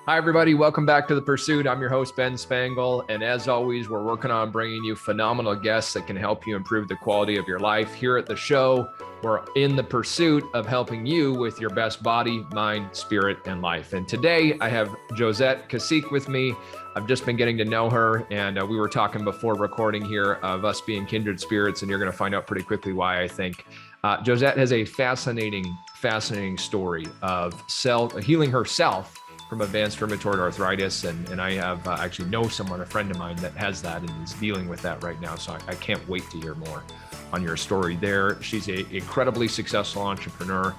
Hi, everybody. Welcome back to The Pursuit. I'm your host, Ben Spangle. And as always, we're working on bringing you phenomenal guests that can help you improve the quality of your life. Here at the show, we're in the pursuit of helping you with your best body, mind, spirit, and life. And today I have Josette Tkacik with me. I've just been getting to know her, and we were talking before recording here of us being kindred spirits, and you're going to find out pretty quickly why, I think. Josette has a fascinating story of healing herself from advanced rheumatoid arthritis. And I have actually know someone, a friend of mine that has that and is dealing with that right now. So I can't wait to hear more on your story there. She's an incredibly successful entrepreneur,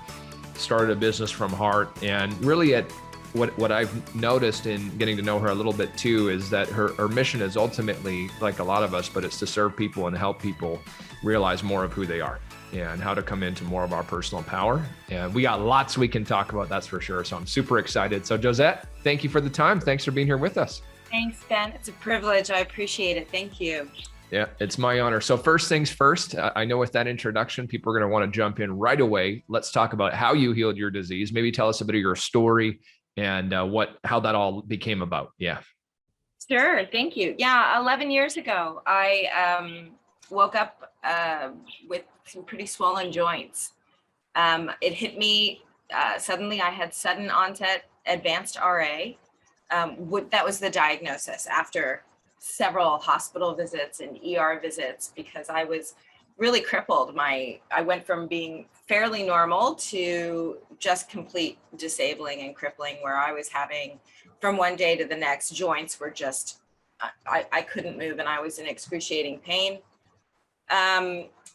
started a business from heart, and really at what I've noticed in getting to know her a little bit too, is that her mission is ultimately, like a lot of us, but it's to serve people and help people realize more of who they are and how to come into more of our personal power. And we got lots we can talk about, that's for sure. So I'm super excited. So Josette, thank you for the time. Thanks for being here with us. Thanks, Ben. It's a privilege. I appreciate it. Thank you. Yeah, it's my honor. So first things first, I know with that introduction, people are going to want to jump in right away. Let's talk about how you healed your disease. Maybe tell us a bit of your story and how that all became about. Yeah. Sure. Thank you. Yeah. 11 years ago, I woke up with some pretty swollen joints. It hit me suddenly. I had sudden onset advanced RA. That was the diagnosis after several hospital visits and ER visits, because I was really crippled. I went from being fairly normal to just complete disabling and crippling, where I was having, from one day to the next, joints were just, I couldn't move, and I was in excruciating pain.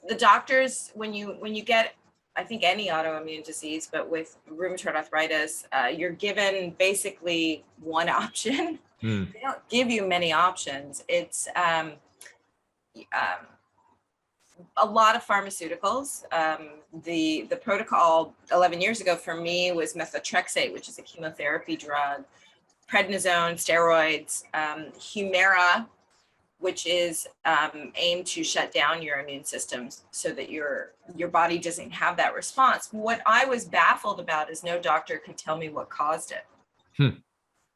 The doctors, when you get, I think, any autoimmune disease, but with rheumatoid arthritis, you're given basically one option. They don't give you many options. It's a lot of pharmaceuticals. The protocol 11 years ago for me was methotrexate, which is a chemotherapy drug, prednisone, steroids, Humira, which is aimed to shut down your immune system so that your body doesn't have that response. What I was baffled about is no doctor could tell me what caused it.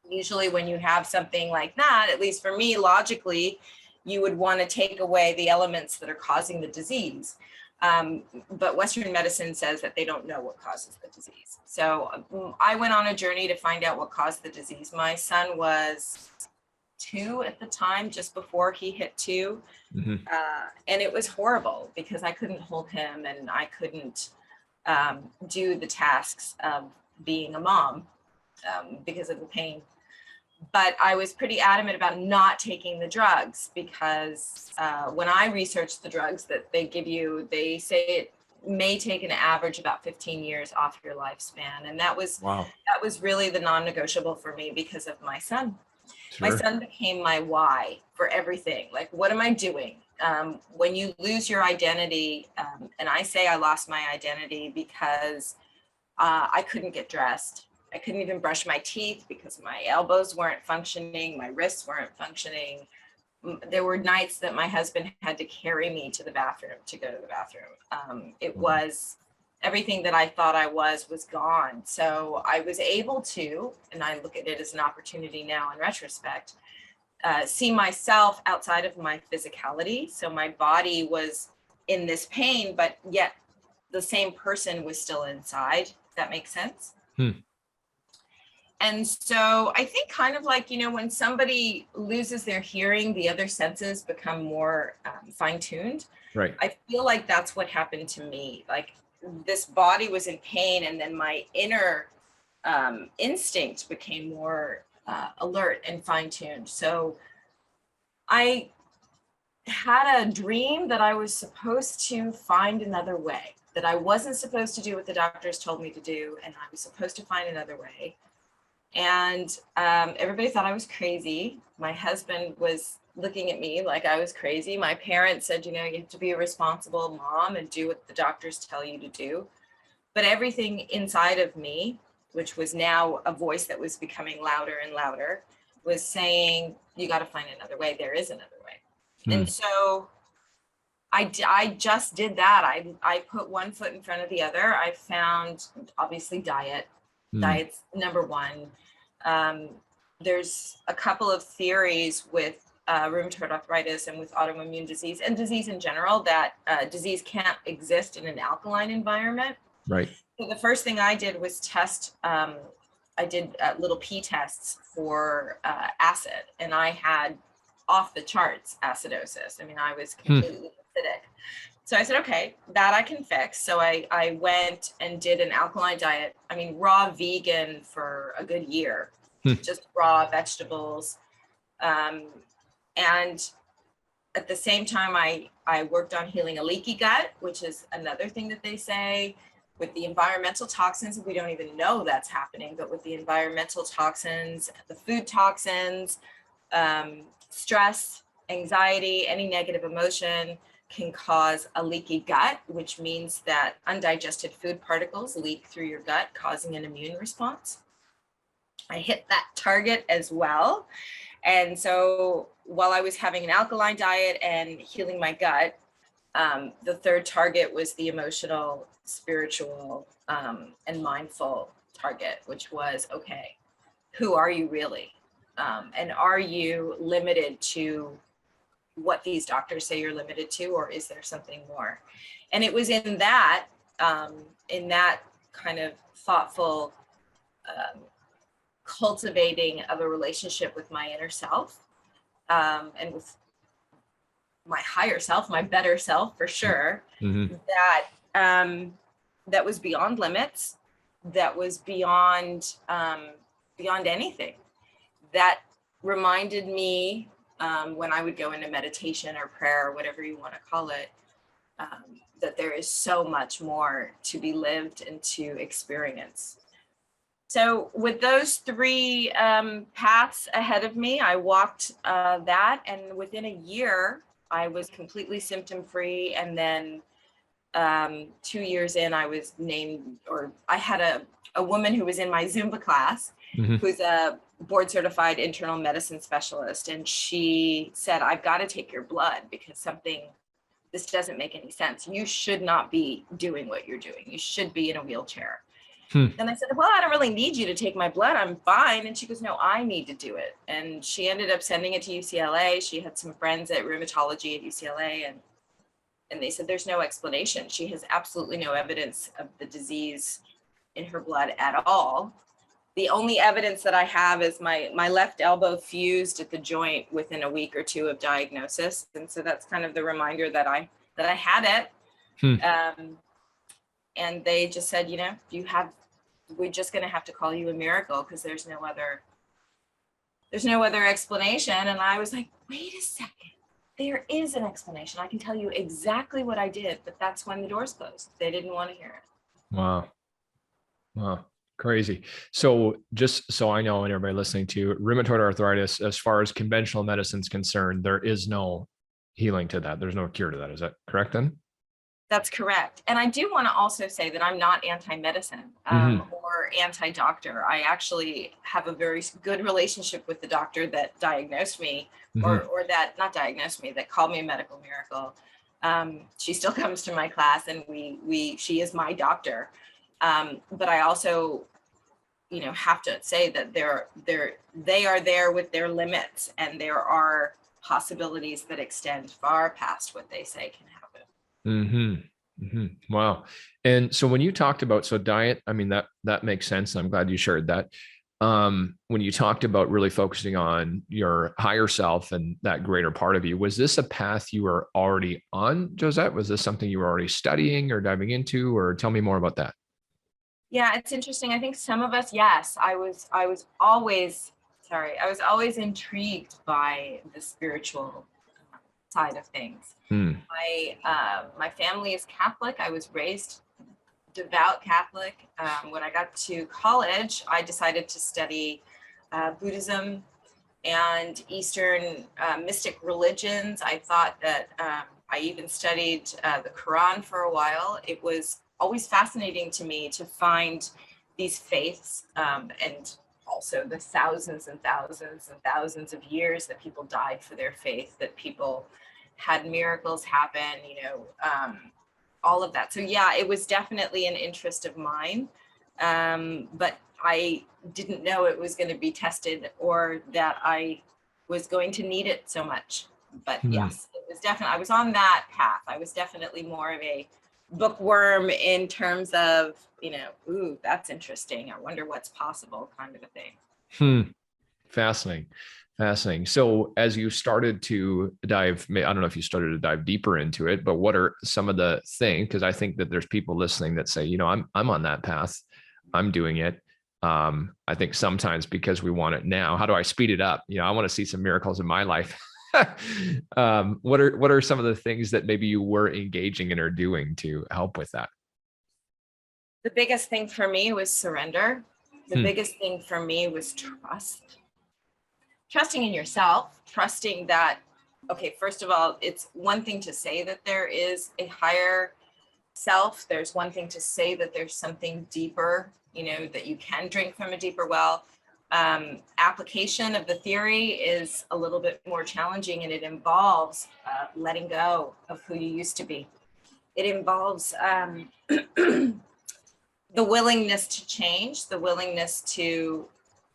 Usually when you have something like that, at least for me, logically, you would want to take away the elements that are causing the disease. But Western medicine says that they don't know what causes the disease. So I went on a journey to find out what caused the disease. My son was 2 at the time, just before he hit 2. And it was horrible because I couldn't hold him and I couldn't do the tasks of being a mom because of the pain. But I was pretty adamant about not taking the drugs, because when I researched the drugs that they give you, they say it may take an average about 15 years off your lifespan. And that was really the non-negotiable for me because of my son. Sure. My son became my why for everything. Like, what am I doing? When you lose your identity, and I say I lost my identity because I couldn't get dressed. I couldn't even brush my teeth because my elbows weren't functioning. My wrists weren't functioning. There were nights that my husband had to carry me to the bathroom to go to the bathroom. It was everything that I thought I was gone. So I was able to, and I look at it as an opportunity now in retrospect, see myself outside of my physicality. So my body was in this pain, but yet the same person was still inside. If that makes sense. And so I think kind of like, when somebody loses their hearing, the other senses become more fine-tuned. Right. I feel like that's what happened to me. Like, this body was in pain, and then my inner instinct became more alert and fine-tuned. So I had a dream that I was supposed to find another way, that I wasn't supposed to do what the doctors told me to do, and I was supposed to find another way. And everybody thought I was crazy. My husband was looking at me like I was crazy. My parents said, you have to be a responsible mom and do what the doctors tell you to do. But everything inside of me, which was now a voice that was becoming louder and louder, was saying, you got to find another way. There is another way. And so I just did that. I put one foot in front of the other. I found, obviously, diet's number one. there's a couple of theories with rheumatoid arthritis and with autoimmune disease and disease in general that disease can't exist in an alkaline environment. Right. So the first thing I did was test, I did little pee tests for acid, and I had off the charts acidosis. I mean, I was completely acidic. So I said, okay, that I can fix. So I went and did an alkaline diet. I mean, raw vegan for a good year, just raw vegetables. And at the same time, I worked on healing a leaky gut, which is another thing that they say with the environmental toxins. We don't even know that's happening, but with the environmental toxins, the food toxins, stress, anxiety, any negative emotion can cause a leaky gut, which means that undigested food particles leak through your gut, causing an immune response. I hit that target as well. And so while I was having an alkaline diet and healing my gut, the third target was the emotional, spiritual, and mindful target, which was, okay, who are you really? And are you limited to what these doctors say you're limited to, or is there something more? And it was in that kind of thoughtful cultivating of a relationship with my inner self, and with my higher self, my better self for sure, that was beyond limits, that was beyond anything, that reminded me when I would go into meditation or prayer or whatever you want to call it, that there is so much more to be lived and to experience. So with those three paths ahead of me, I walked that, and within a year, I was completely symptom-free. And then 2 years in, I was named, or I had a woman who was in my Zumba class, who's a board certified internal medicine specialist. And she said, I've got to take your blood because this doesn't make any sense. You should not be doing what you're doing. You should be in a wheelchair. And I said, well, I don't really need you to take my blood. I'm fine. And she goes, no, I need to do it. And she ended up sending it to UCLA. She had some friends at rheumatology at UCLA, and they said, there's no explanation. She has absolutely no evidence of the disease in her blood at all. The only evidence that I have is my left elbow fused at the joint within a week or two of diagnosis. And so that's kind of the reminder that I had it. And they just said, we're just going to have to call you a miracle because there's no other explanation. And I was like, wait a second, there is an explanation. I can tell you exactly what I did, but that's when the doors closed. They didn't want to hear it. Wow. Crazy. So just so I know, and everybody listening to rheumatoid arthritis, as far as conventional medicine is concerned, there is no healing to that. There's no cure to that. Is that correct then? That's correct. And I do want to also say that I'm not anti-medicine or anti-doctor. I actually have a very good relationship with the doctor that diagnosed me, or that not diagnosed me, that called me a medical miracle. She still comes to my class, and she is my doctor. But I also, have to say that they are there with their limits, and there are possibilities that extend far past what they say can happen. Wow. And so when you talked about, diet, I mean, that makes sense. I'm glad you shared that. When you talked about really focusing on your higher self and that greater part of you, was this a path you were already on, Josette? Was this something you were already studying or diving into, or tell me more about that? Yeah, it's interesting. I think some of us, yes, I was always intrigued by the spiritual side of things. My family is Catholic. I was raised devout Catholic. When I got to college, I decided to study Buddhism and Eastern mystic religions. I thought that I even studied the Quran for a while. It was always fascinating to me to find these faiths, and also the thousands and thousands and thousands of years that people died for their faith, that people had miracles happen, all of that. So yeah, it was definitely an interest of mine. But I didn't know it was going to be tested or that I was going to need it so much. But yes, it was definitely, I was on that path. I was definitely more of a bookworm in terms of, ooh, that's interesting. I wonder what's possible kind of a thing. Fascinating. Fascinating. So as you started to dive, I don't know if you started to dive deeper into it, but what are some of the things? Because I think that there's people listening that say, I'm on that path. I'm doing it. I think sometimes because we want it now, how do I speed it up? I want to see some miracles in my life. What are some of the things that maybe you were engaging in or doing to help with that? The biggest thing for me was surrender. The biggest thing for me was trusting in yourself, trusting that, okay, first of all, it's one thing to say that there is a higher self. There's one thing to say that there's something deeper, that you can drink from a deeper well. Application of the theory is a little bit more challenging, and it involves letting go of who you used to be. It involves the willingness to change, the willingness to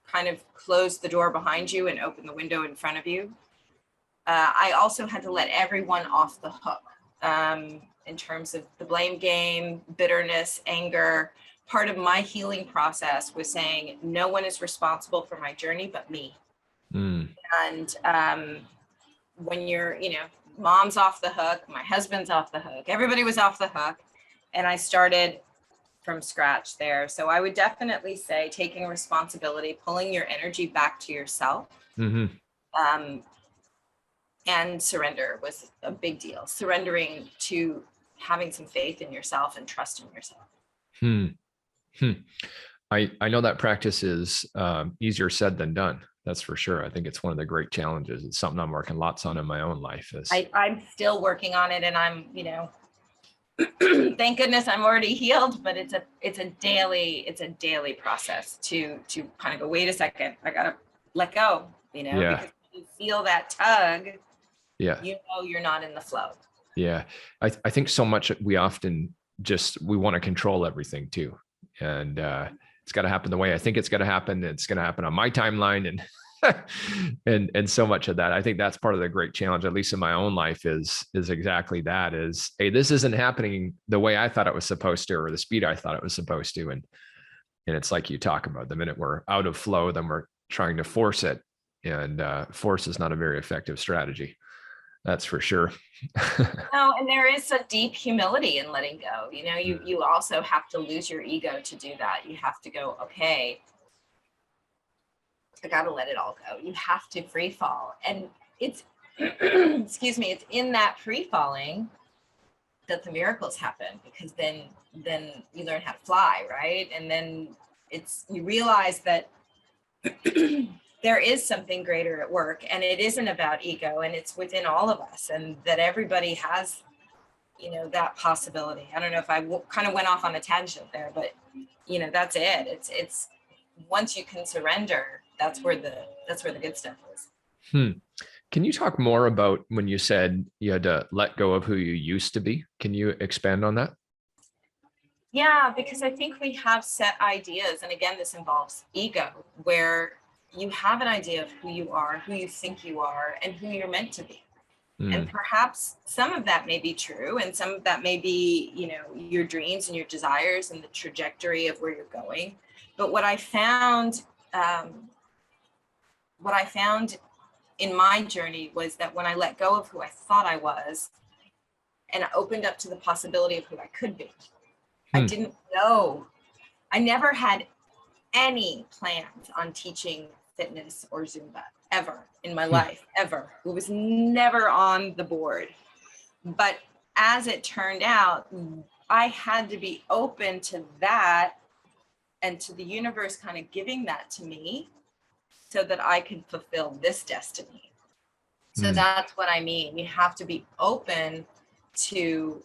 kind of close the door behind you and open the window in front of you. I also had to let everyone off the hook in terms of the blame game, bitterness, anger. Part of my healing process was saying, no one is responsible for my journey but me. And when you're, mom's off the hook, my husband's off the hook, everybody was off the hook. And I started from scratch there. So I would definitely say taking responsibility, pulling your energy back to yourself. And surrender was a big deal. Surrendering to having some faith in yourself and trust in yourself. I know that practice is easier said than done. That's for sure. I think it's one of the great challenges. It's something I'm working lots on in my own life. I'm still working on it, and I'm, thank goodness I'm already healed, but it's a daily process to kind of go, wait a second, I gotta let go, because you feel that tug, you're not in the flow. Yeah. I think so much we often we want to control everything too. And it's got to happen the way I think it's going to happen. It's going to happen on my timeline. And so much of that, I think that's part of the great challenge, at least in my own life, is exactly that is, hey, this isn't happening the way I thought it was supposed to, or the speed I thought it was supposed to. And it's like you talk about, the minute we're out of flow, then we're trying to force it. And force is not a very effective strategy. That's for sure. No, and there is a deep humility in letting go. You also have to lose your ego to do that. You have to go, okay, I got to let it all go. You have to free fall. And it's, excuse me, it's in that free falling that the miracles happen, because then you learn how to fly, right? And then you realize that there is something greater at work, and it isn't about ego, and it's within all of us, and that everybody has, that possibility. I don't know if I kind of went off on a tangent there, but that's it. It's once you can surrender, that's where the good stuff is. Can you talk more about when you said you had to let go of who you used to be? Can you expand on that? Yeah, because I think we have set ideas, and again, this involves ego, where you have an idea of who you are, who you think you are, and who you're meant to be. And perhaps some of that may be true, and some of that may be, your dreams and your desires and the trajectory of where you're going. But what I found in my journey was that when I let go of who I thought I was, and I opened up to the possibility of who I could be, I didn't know. I never had any plans on teaching fitness or Zumba ever in my life, ever. It was never on the board. But as it turned out, I had to be open to that and to the universe kind of giving that to me so that I could fulfill this destiny. So that's what I mean. You have to be open to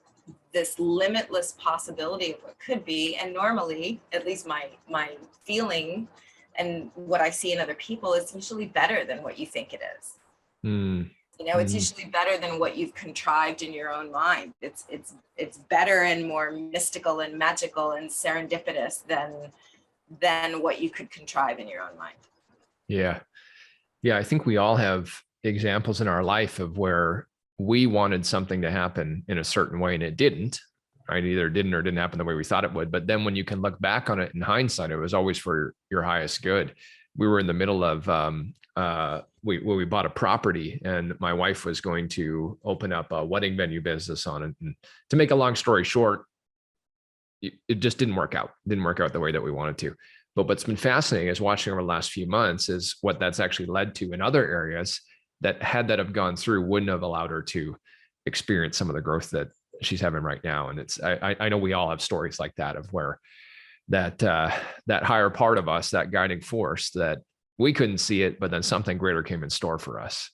this limitless possibility of what could be. And normally, at least my feeling and what I see in other people, is usually better than what you think it is. It's usually better than what you've contrived in your own mind. It's better and more mystical and magical and serendipitous than than what you could contrive in your own mind. Yeah. Yeah. I think we all have examples in our life of where we wanted something to happen in a certain way and it didn't, right? Either didn't or didn't happen the way we thought it would. But then when you can look back on it in hindsight, it was always for your highest good. We were in the middle of, we bought a property and my wife was going to open up a wedding venue business on it. And to make a long story short, it just didn't work out. Didn't work out the way that we wanted to. But what's been fascinating is watching over the last few months is what that's actually led to in other areas that had that have gone through wouldn't have allowed her to experience some of the growth that she's having right now. And it's, I know we all have stories like that of where that, that higher part of us, that guiding force that we couldn't see it, but then something greater came in store for us.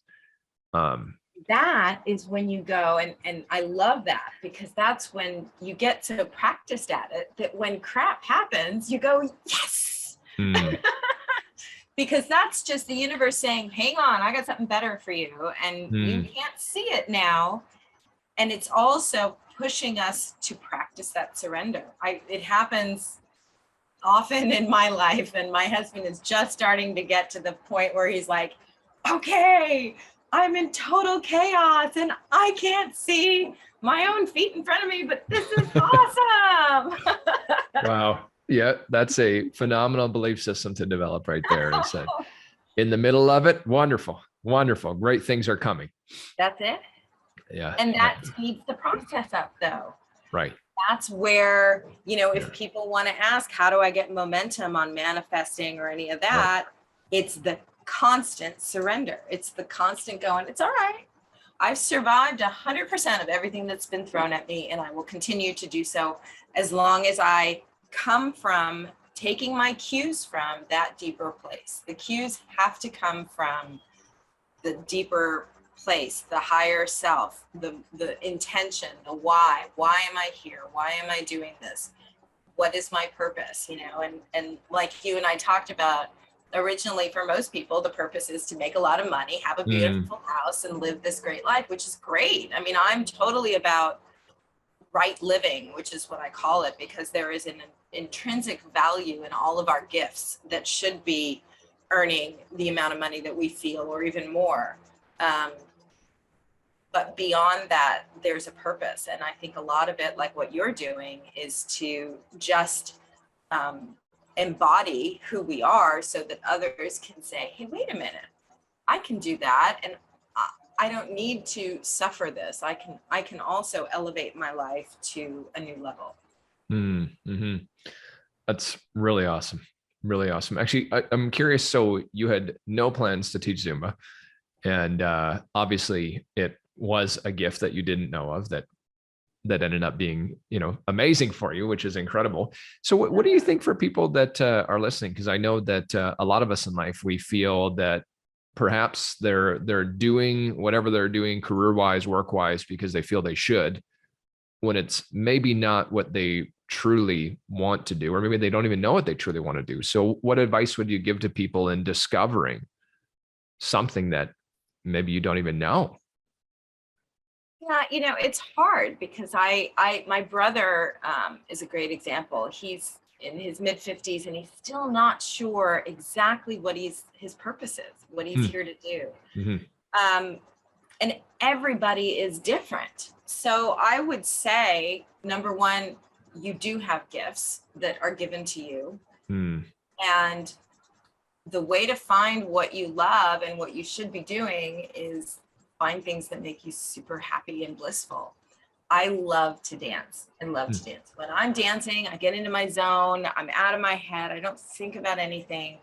That is when you go, and I love that because that's when you get so practiced at it that when crap happens, you go, yes. Because that's just the universe saying, hang on, I got something better for you. And you can't see it now. And it's also pushing us to practice that surrender. It happens often in my life, and my husband is just starting to get to the point where he's like, okay, I'm in total chaos and I can't see my own feet in front of me, but this is awesome. Wow. Yeah, that's a phenomenal belief system to develop right there. Is that in the middle of it? Wonderful, wonderful. Great things are coming. That's it. Yeah. And that speeds the process up though. Right. That's where, if people want to ask, how do I get momentum on manifesting or any of that? Right. It's the constant surrender. It's the constant going, it's all right. I've survived 100% of everything that's been thrown at me, and I will continue to do so as long as I come from taking my cues from that deeper place. The cues have to come from the deeper place, the higher self, the intention, the why am I here? Why am I doing this? What is my purpose? And like you and I talked about, originally for most people, the purpose is to make a lot of money, have a beautiful house, and live this great life, which is great. I mean, I'm totally about right living, which is what I call it, because there is an intrinsic value in all of our gifts that should be earning the amount of money that we feel, or even more. But beyond that, there's a purpose. And I think a lot of it, like what you're doing, is to just embody who we are so that others can say, hey, wait a minute, I can do that. And I don't need to suffer this. I can also elevate my life to a new level. Mm-hmm. That's really awesome. Really awesome. Actually, I'm curious. So you had no plans to teach Zumba, and obviously it was a gift that you didn't know of that ended up being, amazing for you, which is incredible. So what do you think for people that are listening? Because I know that a lot of us in life, we feel that perhaps they're doing whatever they're doing career-wise, work-wise, because they feel they should, when it's maybe not what they truly want to do, or maybe they don't even know what they truly want to do. So what advice would you give to people in discovering something that maybe you don't even know? Yeah, it's hard because my brother is a great example. He's in his mid 50s and he's still not sure exactly what his purpose is, what he's here to do. Mm-hmm. And everybody is different. So I would say, number one, you do have gifts that are given to you. And the way to find what you love and what you should be doing is find things that make you super happy and blissful. I love to dance and love to dance. When I'm dancing, I get into my zone. I'm out of my head. I don't think about anything.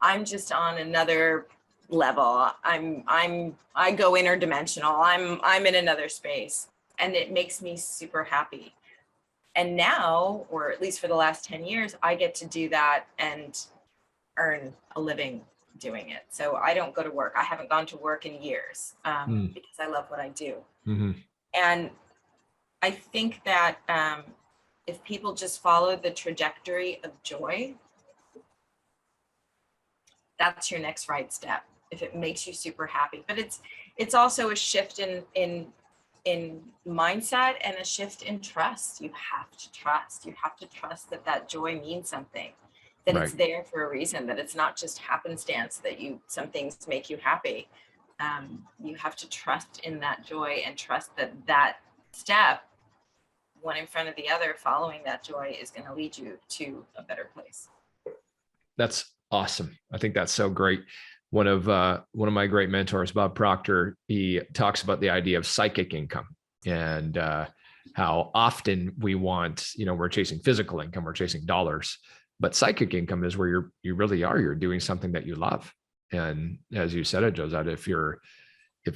I'm just on another level. I go interdimensional. I'm in another space, and it makes me super happy. And now, or at least for the last 10 years, I get to do that and earn a living doing it. So I don't go to work. I haven't gone to work in years because I love what I do. Mm-hmm. And I think that if people just follow the trajectory of joy, that's your next right step. If it makes you super happy, but it's also a shift in mindset and a shift in trust. You have to trust. You have to trust that joy means something. that Right. it's there for a reason, that it's not just happenstance that some things make you happy. You have to trust in that joy and trust that that step, one in front of the other, following that joy, is going to lead you to a better place. That's awesome. I think that's so great. One of my great mentors, Bob Proctor, he talks about the idea of psychic income, and how often we want, we're chasing physical income, we're chasing dollars, but psychic income is where you really are. You're doing something that you love. And as you said it, Josette, if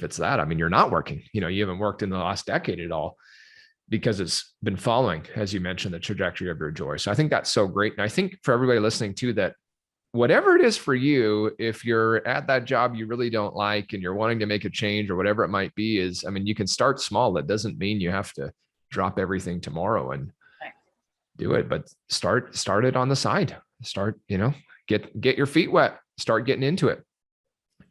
it's that, I mean, you're not working, you haven't worked in the last decade at all, because it's been following, as you mentioned, the trajectory of your joy. So I think that's so great. And I think for everybody listening too, that whatever it is for you, if you're at that job you really don't like and you're wanting to make a change or whatever it might be, you can start small. That doesn't mean you have to drop everything tomorrow and do it, but start it on the side. Start, get your feet wet, start getting into it.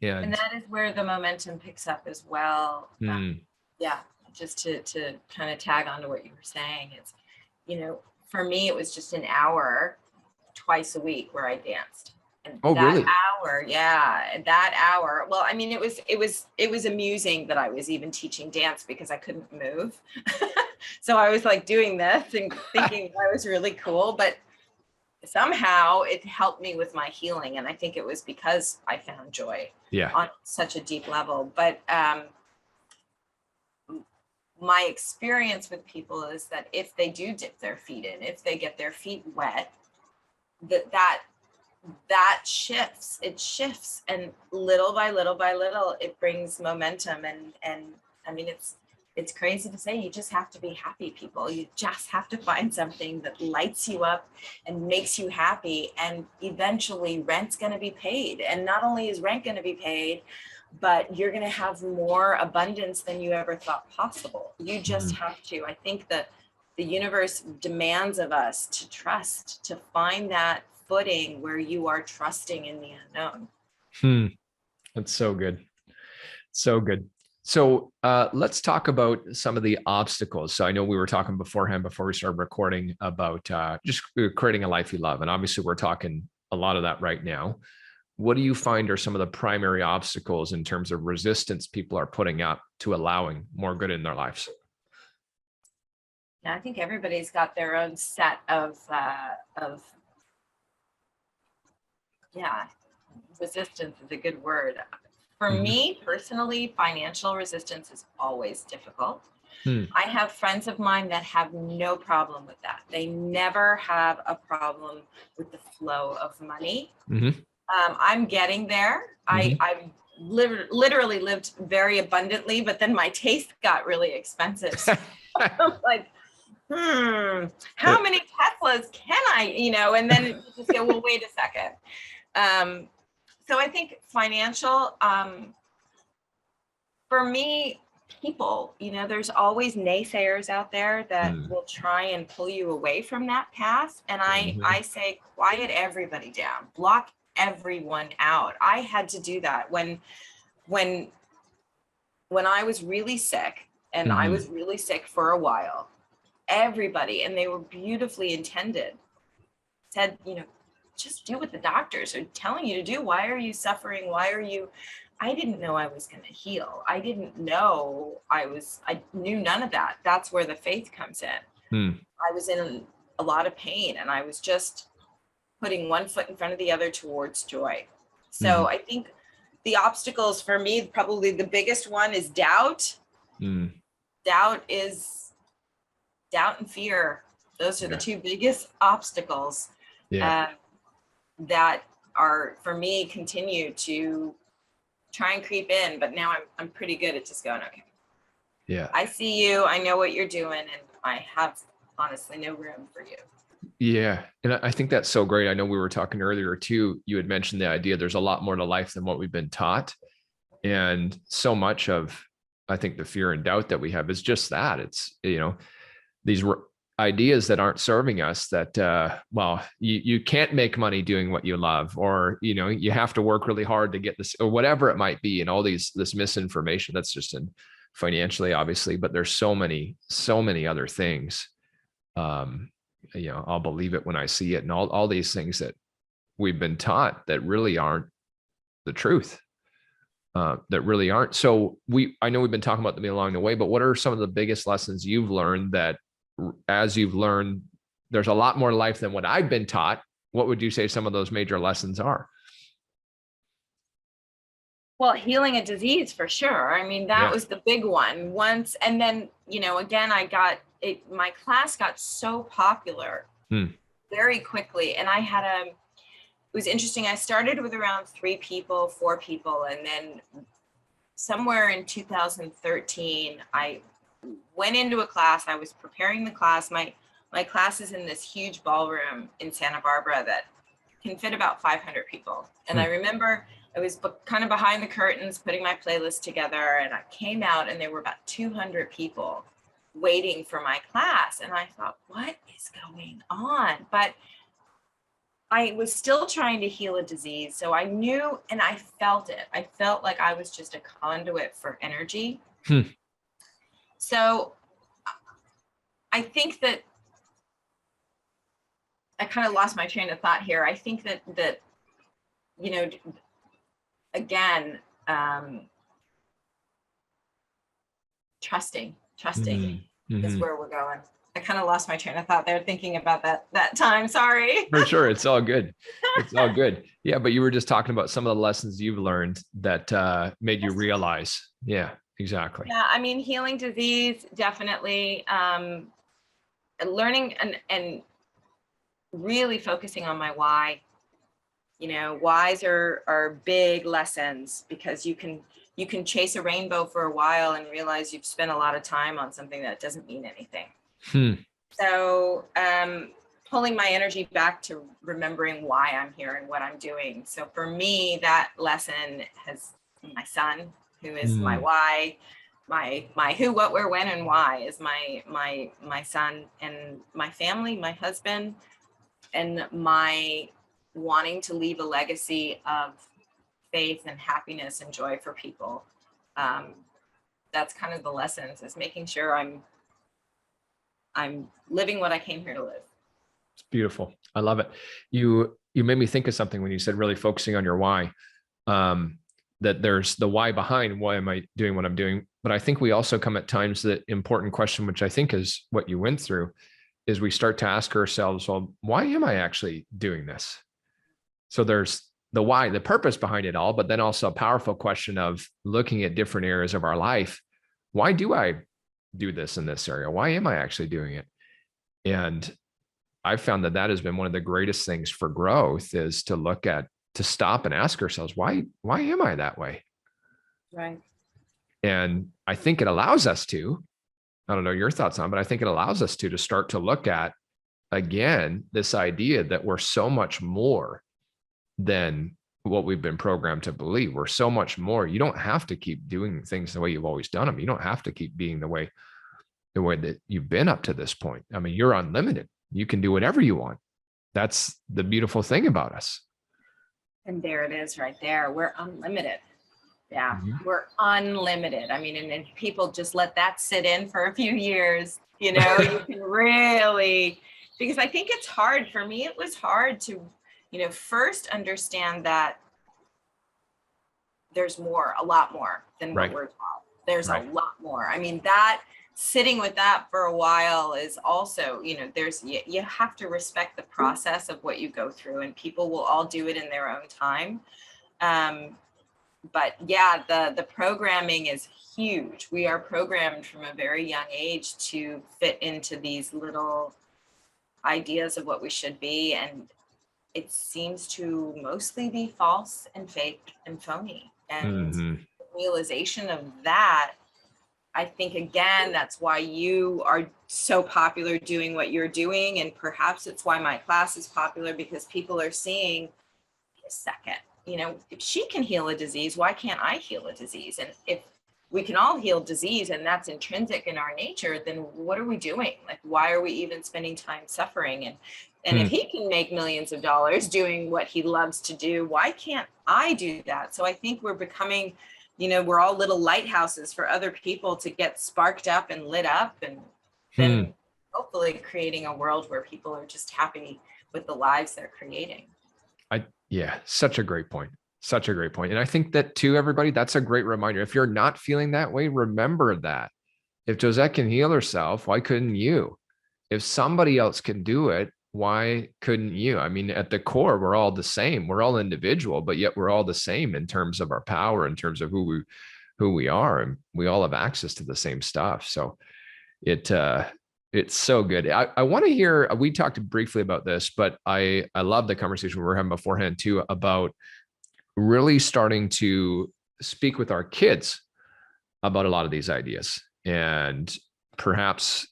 And that is where the momentum picks up as well. Yeah. Just to kind of tag on to what you were saying, it's, for me, it was just an hour twice a week where I danced. And really? Hour, yeah, that hour. Well, I mean, it was amusing that I was even teaching dance because I couldn't move. So I was like doing this and thinking I was really cool, but somehow it helped me with my healing. And I think it was because I found joy on such a deep level. But my experience with people is that if they do dip their feet in, if they get their feet wet, that shifts, and little by little, it brings momentum. And I mean, it's crazy to say, you just have to be happy, people. You just have to find something that lights you up and makes you happy. And eventually rent's going to be paid. And not only is rent going to be paid, but you're going to have more abundance than you ever thought possible. You just have to. I think that the universe demands of us to trust, to find that footing where you are trusting in the unknown. That's so good. So good. So let's talk about some of the obstacles. So I know we were talking beforehand, before we started recording, about just creating a life you love. And obviously we're talking a lot of that right now. What do you find are some of the primary obstacles in terms of resistance people are putting up to allowing more good in their lives? Yeah, I think everybody's got their own set of resistance is a good word. For me personally, financial resistance is always difficult. I have friends of mine that have no problem with that. They never have a problem with the flow of money. I'm getting there. I've literally lived very abundantly, but then my taste got really expensive. So I'm like, how many Teslas can I, and then you just go, well, wait a second. So I think financial, for me, people, there's always naysayers out there that will try and pull you away from that path. And I say, quiet everybody down, block everyone out. I had to do that when I was really sick, and I was really sick for a while. Everybody, and they were beautifully intended, said, just do what the doctors are telling you to do. Why are you suffering? I didn't know I was going to heal. I didn't know I knew none of that. That's where the faith comes in. I was in a lot of pain, and I was just putting one foot in front of the other towards joy. So I think the obstacles for me, probably the biggest one is doubt. Doubt and fear. Those are the two biggest obstacles that are, for me, continue to try and creep in. But now I'm pretty good at just going, okay, I see you, I know what you're doing, and I have honestly no room for you. Yeah. And I think that's so great. I know we were talking earlier too, you had mentioned the idea there's a lot more to life than what we've been taught. And so much of, I think, the fear and doubt that we have is just that. It's, these ideas that aren't serving us, that, you can't make money doing what you love, or, you have to work really hard to get this, or whatever it might be. And all this misinformation that's just in financially, obviously, but there's so many other things. I'll believe it when I see it, and all these things that we've been taught that really aren't the truth, that really aren't. So I know we've been talking about them along the way, but what are some of the biggest lessons you've learned that as you've learned, there's a lot more life than what I've been taught? What would you say some of those major lessons are? Well, healing a disease for sure. I mean, that was the big one once. And then, again, my class got so popular very quickly. And it was interesting. I started with around 3 people, 4 people. And then somewhere in 2013, I went into a class. I was preparing the class. My class is in this huge ballroom in Santa Barbara that can fit about 500 people. And I remember I was kind of behind the curtains putting my playlist together, and I came out and there were about 200 people waiting for my class. And I thought, what is going on? But I was still trying to heal a disease. So I knew, and I felt it. I felt like I was just a conduit for energy. So I think that I kind of lost my train of thought here. I think that again, trusting is where we're going. I kind of lost my train of thought there thinking about that time. Sorry. For sure. It's all good. It's all good. Yeah. But you were just talking about some of the lessons you've learned that made you realize. Yeah, exactly. Yeah. I mean, healing disease, definitely. Learning and really focusing on my why. Whys are big lessons, because you can chase a rainbow for a while and realize you've spent a lot of time on something that doesn't mean anything. So pulling my energy back to remembering why I'm here and what I'm doing. So for me, that lesson has my son, who is my why, my who, what, where, when, and why is my son, and my family, my husband, and my wanting to leave a legacy of faith and happiness and joy for people. That's kind of the lessons, is making sure I'm living what I came here to live. It's beautiful. I love it. You made me think of something when you said really focusing on your why, that there's the why behind why am I doing what I'm doing. But I think we also come at times, that important question, which I think is what you went through, is we start to ask ourselves, well, why am I actually doing this? So there's the why, the purpose behind it all, but then also a powerful question of looking at different areas of our life. Why do I do this in this area? Why am I actually doing it? And I've found that has been one of the greatest things for growth, is to stop and ask ourselves, why am I that way? Right. And I think it allows us to, I don't know your thoughts on, but I think it allows us to start to look at, again, this idea that we're so much more than what we've been programmed to believe. We're so much more. You don't have to keep doing things the way you've always done them. You don't have to keep being the way that you've been up to this point. I mean, you're unlimited. You can do whatever you want. That's the beautiful thing about us. And there it is right there. We're unlimited. Yeah, we're unlimited. I mean, and people just let that sit in for a few years, you can really, because I think it's hard. For me, it was hard to, first understand that there's a lot more than what we're taught. There's a lot more. I mean, that sitting with that for a while is also, you have to respect the process of what you go through, and people will all do it in their own time. But yeah, the programming is huge. We are programmed from a very young age to fit into these little ideas of what we should be. And it seems to mostly be false and fake and phony. And the realization of that, I think, again, that's why you are so popular doing what you're doing. And perhaps it's why my class is popular, because people are seeing, wait a second, if she can heal a disease, why can't I heal a disease? And if we can all heal disease and that's intrinsic in our nature, then what are we doing? Like, why are we even spending time suffering? And if he can make millions of dollars doing what he loves to do, why can't I do that? So I think we're becoming, we're all little lighthouses for other people to get sparked up and lit up, and then hopefully creating a world where people are just happy with the lives they're creating. Yeah, such a great point. Such a great point. And I think that too, everybody, that's a great reminder. If you're not feeling that way, remember that. If Josette can heal herself, why couldn't you? If somebody else can do it, why couldn't you? I mean, at the core, we're all the same. We're all individual, but yet we're all the same in terms of our power, in terms of who we are, and we all have access to the same stuff. So it it's so good. I want to hear, we talked briefly about this, but I love the conversation we were having beforehand too, about really starting to speak with our kids about a lot of these ideas, and perhaps,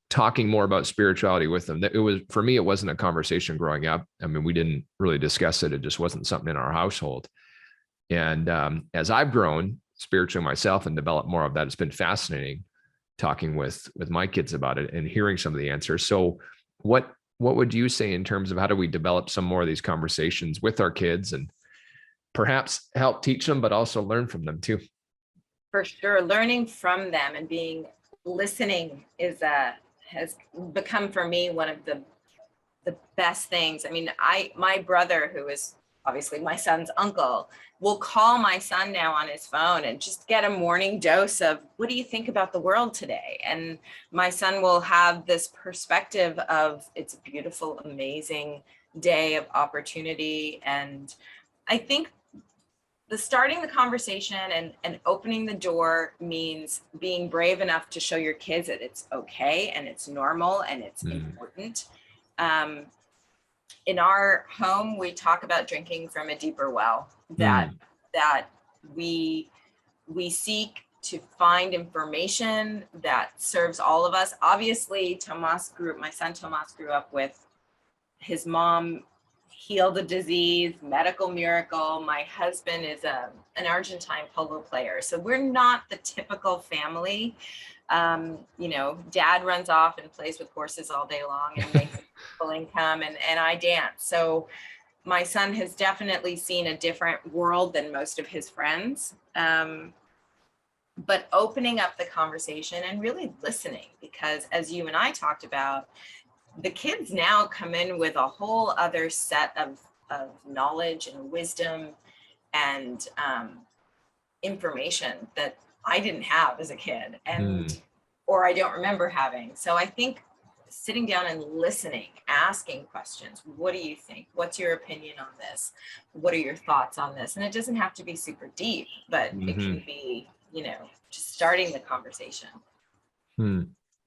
talking more about spirituality with them. It was, for me, it wasn't a conversation growing up. I mean, we didn't really discuss it. It just wasn't something in our household. And as I've grown spiritually myself and developed more of that, it's been fascinating talking with my kids about it and hearing some of the answers. So what would you say in terms of how do we develop some more of these conversations with our kids and perhaps help teach them, but also learn from them too? For sure, learning from them and listening has become for me one of the best things. I mean, my brother, who is obviously my son's uncle, will call my son now on his phone and just get a morning dose of, what do you think about the world today? And my son will have this perspective of, it's a beautiful, amazing day of opportunity. And I think starting the conversation and opening the door means being brave enough to show your kids that it's okay and it's normal and it's important. In our home, we talk about drinking from a deeper well, that we seek to find information that serves all of us. Obviously, my son Tomas grew up with his mom healed a disease, medical miracle. My husband is an Argentine polo player. So we're not the typical family. Dad runs off and plays with horses all day long and makes a full income, and I dance. So my son has definitely seen a different world than most of his friends. But opening up the conversation and really listening, because as you and I talked about, the kids now come in with a whole other set of knowledge and wisdom and information that I didn't have as a kid, or I don't remember having. So I think sitting down and listening, asking questions. What do you think? What's your opinion on this? What are your thoughts on this? And it doesn't have to be super deep, but it can be, just starting the conversation.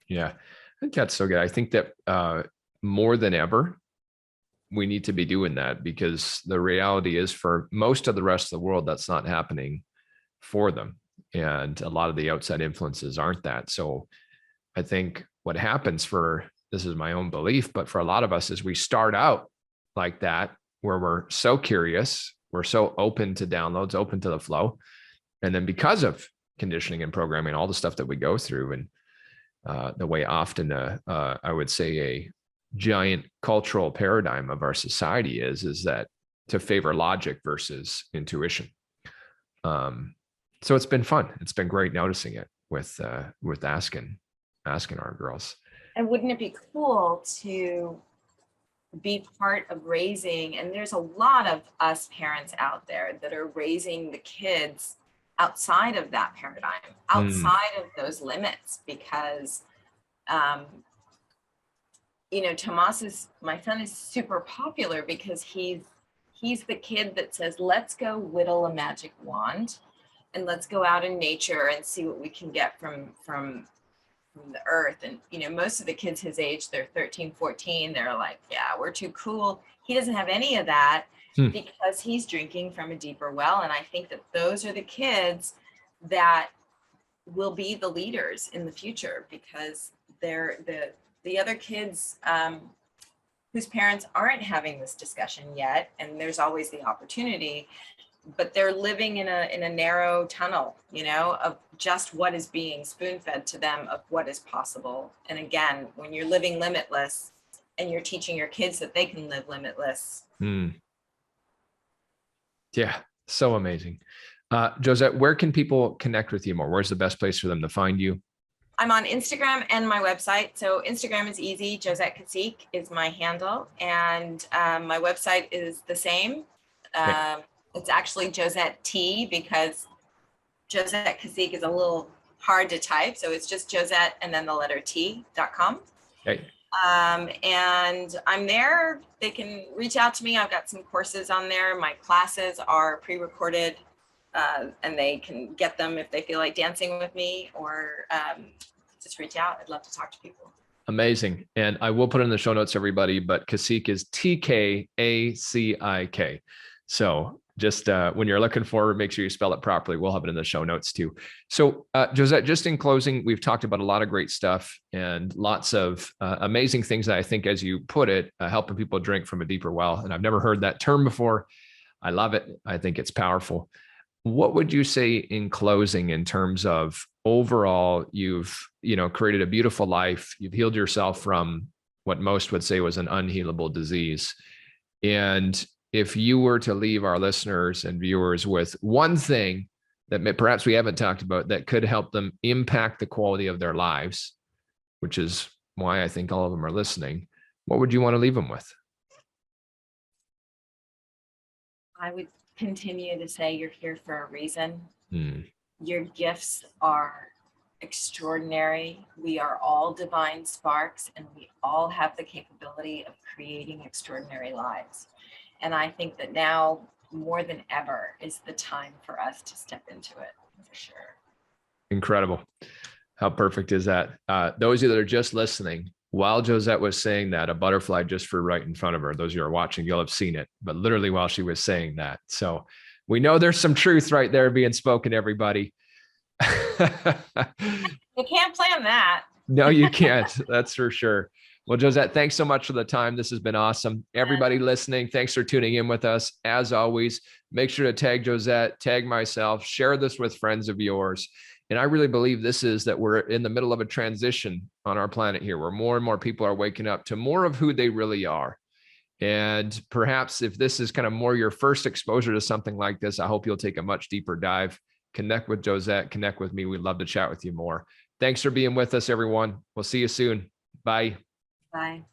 Yeah. I think that's so good. I think that more than ever, we need to be doing that, because the reality is for most of the rest of the world, that's not happening for them. And a lot of the outside influences aren't that. So I think what happens this is my own belief, but for a lot of us is we start out like that, where we're so curious, we're so open to downloads, open to the flow. And then because of conditioning and programming, all the stuff that we go through, and the way often I would say a giant cultural paradigm of our society is that to favor logic versus intuition. So it's been fun. It's been great noticing it with asking our girls. And wouldn't it be cool to be part of raising, and there's a lot of us parents out there that are raising the kids outside of that paradigm, outside of those limits, because my son is super popular because he's the kid that says, let's go whittle a magic wand and let's go out in nature and see what we can get from the earth. And most of the kids his age, they're 13, 14, they're like, yeah, we're too cool. He doesn't have any of that because he's drinking from a deeper well. And I think that those are the kids that will be the leaders in the future, because they're the other kids whose parents aren't having this discussion yet, and there's always the opportunity, but they're living in a narrow tunnel, of just what is being spoon-fed to them of what is possible. And again, when you're living limitless and you're teaching your kids that they can live limitless. Yeah, so amazing. Josette, where can people connect with you more? Where's the best place for them to find you? I'm on Instagram and my website. So Instagram is easy. Josette Tkacik is my handle. And my website is the same. It's actually Josette T, because Josette Tkacik is a little hard to type. So it's just Josette and then the letter T.com. Okay. And I'm there. They can reach out to me. I've got some courses on there. My classes are pre-recorded, and they can get them if they feel like dancing with me, or just reach out. I'd love to talk to people. Amazing. And I will put it in the show notes, everybody, but Tkacik is Tkacik. So just when you're looking for it, make sure you spell it properly. We'll have it in the show notes too. So Josette, just in closing, we've talked about a lot of great stuff and lots of amazing things that I think, as you put it, helping people drink from a deeper well. And I've never heard that term before. I love it. I think it's powerful. What would you say in closing in terms of overall, you've, created a beautiful life. You've healed yourself from what most would say was an unhealable disease. And if you were to leave our listeners and viewers with one thing that perhaps we haven't talked about that could help them impact the quality of their lives, which is why I think all of them are listening, what would you want to leave them with? I would continue to say you're here for a reason. Your gifts are extraordinary. We are all divine sparks, and we all have the capability of creating extraordinary lives. And I think that now more than ever is the time for us to step into it, for sure. Incredible. How perfect is that? Those of you that are just listening, while Josette was saying that, a butterfly just flew right in front of her. Those of you who are watching, you'll have seen it, but literally while she was saying that. So we know there's some truth right there being spoken, everybody. You can't plan that. No, you can't. That's for sure. Well, Josette, thanks so much for the time. This has been awesome. Everybody listening, thanks for tuning in with us. As always, make sure to tag Josette, tag myself, share this with friends of yours. And I really believe this is that we're in the middle of a transition on our planet here, where more and more people are waking up to more of who they really are. And perhaps if this is kind of more your first exposure to something like this, I hope you'll take a much deeper dive. Connect with Josette, connect with me. We'd love to chat with you more. Thanks for being with us, everyone. We'll see you soon. Bye. Bye.